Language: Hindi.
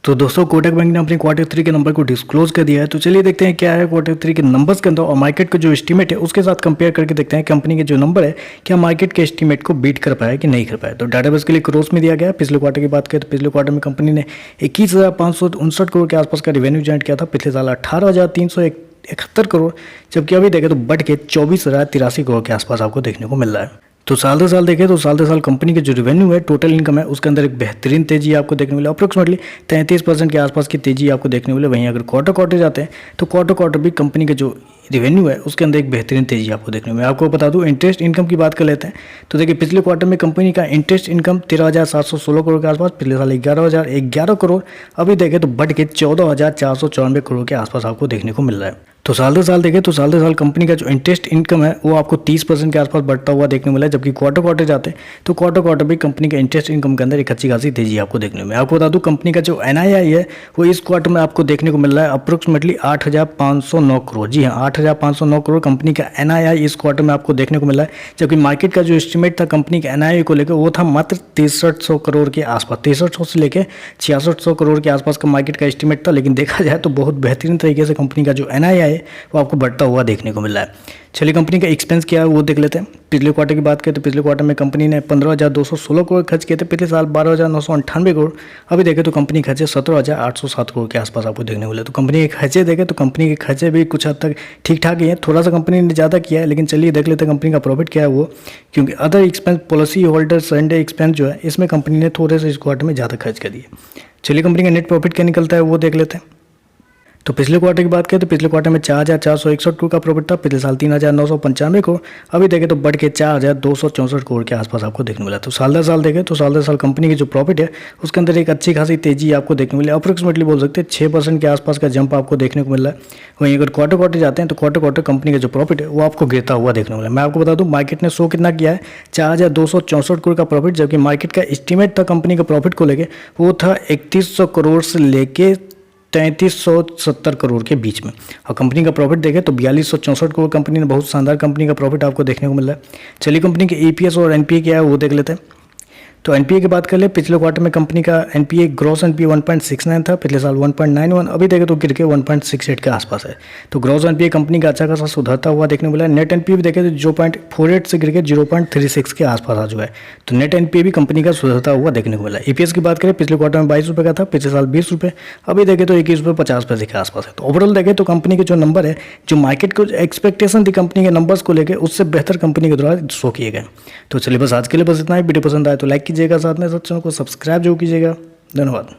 तो दोस्तों कोटक बैंक ने अपने क्वार्टर 3 के नंबर को डिस्क्लोज कर दिया है। तो चलिए देखते हैं क्या है क्वार्टर 3 के नंबर्स के अंदर और मार्केट का जो एस्टीमेट है उसके साथ कंपेयर करके देखते हैं कंपनी के जो नंबर है क्या मार्केट के एस्टीमेट को बीट कर पाया कि नहीं कर पाया। तो डाटाबेस के लिए क्रोस में दिया गया है। पिछले क्वार्टर की बात करें तो पिछले क्वार्टर में कंपनी ने 21,559 करोड़ के आसपास का रेवेन्यू जनरेट किया था। पिछले साल 18,371 करोड़, जबकि अभी देखें तो बढ़ के 24,083 करोड़ के आसपास आपको देखने को मिल रहा है। तो साल दर साल देखें तो साल दर साल कंपनी के जो रेवेन्यू है, टोटल इनकम है, उसके अंदर एक बेहतरीन तेजी आपको देखने को मिले। अप्रोक्सीमेटली 33% के आसपास की तेजी आपको देखने को मिले। वहीं अगर क्वार्टर जाते हैं तो क्वार्टर भी कंपनी के जो रेवेन्यू है उसके अंदर एक बेहतरीन तेजी आपको देखने को मिले। आपको बता दूं इंटरेस्ट इनकम की बात कर लेते हैं तो देखिए पिछले क्वार्टर में कंपनी का इंटरेस्ट इनकम 13,716 करोड़ के आसपास, पिछले साल 11,011 करोड़, अभी देखें तो बढ़ के 14,494 करोड़ के आसपास आपको देखने को मिल रहा है। तो साल दर साल देखें तो साल दर साल कंपनी का जो इंटरेस्ट इनकम है वो आपको 30% के आसपास बढ़ता हुआ देखने को मिला है। जबकि क्वार्टर जाते हैं तो क्वार्टर भी कंपनी के इंटरेस्ट इनकम के अंदर एक अच्छी खासी तेजी आपको देखने को मिला। आपको बता दूं कंपनी का जो NII है वो इस क्वार्टर में आपको देखने को मिल रहा है अप्रोक्सीमेटली 8,509 करोड़। जी हाँ, 8,509 करोड़ कंपनी का NII इस क्वार्टर में आपको देखने को मिला है। जबकि मार्केट का जो एस्टीमेट था कंपनी के NII को लेकर वो था मात्र 6300 करोड़ के आसपास, 6300 से लेकर 6600 करोड़ के आसपास का मार्केट का एस्टीमेट था। लेकिन देखा जाए तो बहुत बेहतरीन तरीके से कंपनी का जो NII है वो आपको बढ़ता हुआ देखने को मिल रहा है। चलिए कंपनी का एक्सपेंस क्या है वो देख लेते हैं। पिछले क्वार्टर की बात करें तो पिछले क्वार्टर में कंपनी ने 15,216 करोड़ खर्च किए थे। पिछले साल 12,998 करोड़, अभी देखें तो कंपनी खर्चे 17,807 करोड़ के आसपास आपको देखने को मिले। तो कंपनी के खर्चे देखें तो कंपनी के खर्चे भी कुछ हद तक ठीक ठाक ही है। थोड़ा सा कंपनी ने ज़्यादा किया है, लेकिन चलिए देख लेते हैं कंपनी का प्रॉफिट क्या है वो, क्योंकि other expense policy holder surrender expense जो है इसमें कंपनी ने थोड़े से इस क्वार्टर में ज़्यादा खर्च कर दिए। चलिए कंपनी का नेट प्रॉफिट क्या निकलता है वो देख लेते हैं। तो पिछले क्वार्टर की बात करें तो पिछले क्वार्टर में 4,461 करोड़ का प्रॉफिट था। पिछले साल 3,995 करोड़, अभी देखें तो बढ़ के 4,264 करोड़ के आसपास आपको देखने को मिला। तो साल दर साल देखें तो साल दर साल कंपनी की जो प्रॉफिट है उसके अंदर एक अच्छी खासी तेजी आपको देखने को मिली। अप्रोक्सीमेटली बोल सकते हैं 6% के आसपास का जंप आपको देखने को मिल रहा है। वहीं अगर क्वार्टर जाते हैं तो क्वार्टर कंपनी का जो प्रॉफिट है वो आपको गिरता हुआ देखने को मिला। मैं आपको बता दूं मार्केट ने शो कितना किया है, 4,264 करोड़ का प्रॉफिट, जबकि मार्केट का एस्टीमेट था कंपनी का प्रॉफिट को लेकर वो था 3100 करोड़ से लेके 3370 करोड़ के बीच में। और कंपनी का प्रॉफिट देखें तो 4264 करोड़ कंपनी ने बहुत शानदार कंपनी का प्रॉफिट आपको देखने को मिल रहा है। चलिए कंपनी के EPS और NPA क्या है वो देख लेते हैं। तो NPA की बात कर ले, पिछले क्वार्टर में कंपनी का NPA ग्रॉस NPA 1.69 था, पिछले साल 1.91, अभी देखें तो गिर के 1.68 के आसपास है। तो ग्रॉस NPA कंपनी का अच्छा खासा सुधरता हुआ देखने को मिला है। नेट NPA भी देखें तो 0.48 से गिर के 0.36 के आसपास आ चुका है। तो नेट NPA भी कंपनी का सुधरता हुआ देखने को मिला है। EPS की बात करें पिछले क्वार्टर में 22 रुपये का था, पिछले साल 20 रुपये, अभी देखें तो 21.50 के आसपास है। तो ओवरऑल देखें तो कंपनी के जो नंबर है, जो मार्केट को एक्सपेक्टेशन थी कंपनी के नंबर्स को लेकर, उससे बेहतर कंपनी के द्वारा शो किए गए। तो चलिए बस आज के लिए बस इतना ही। वीडियो पसंद आए तो लाइक कीजिएगा, साथ में चैनल को सब्सक्राइब जरूर कीजिएगा। धन्यवाद।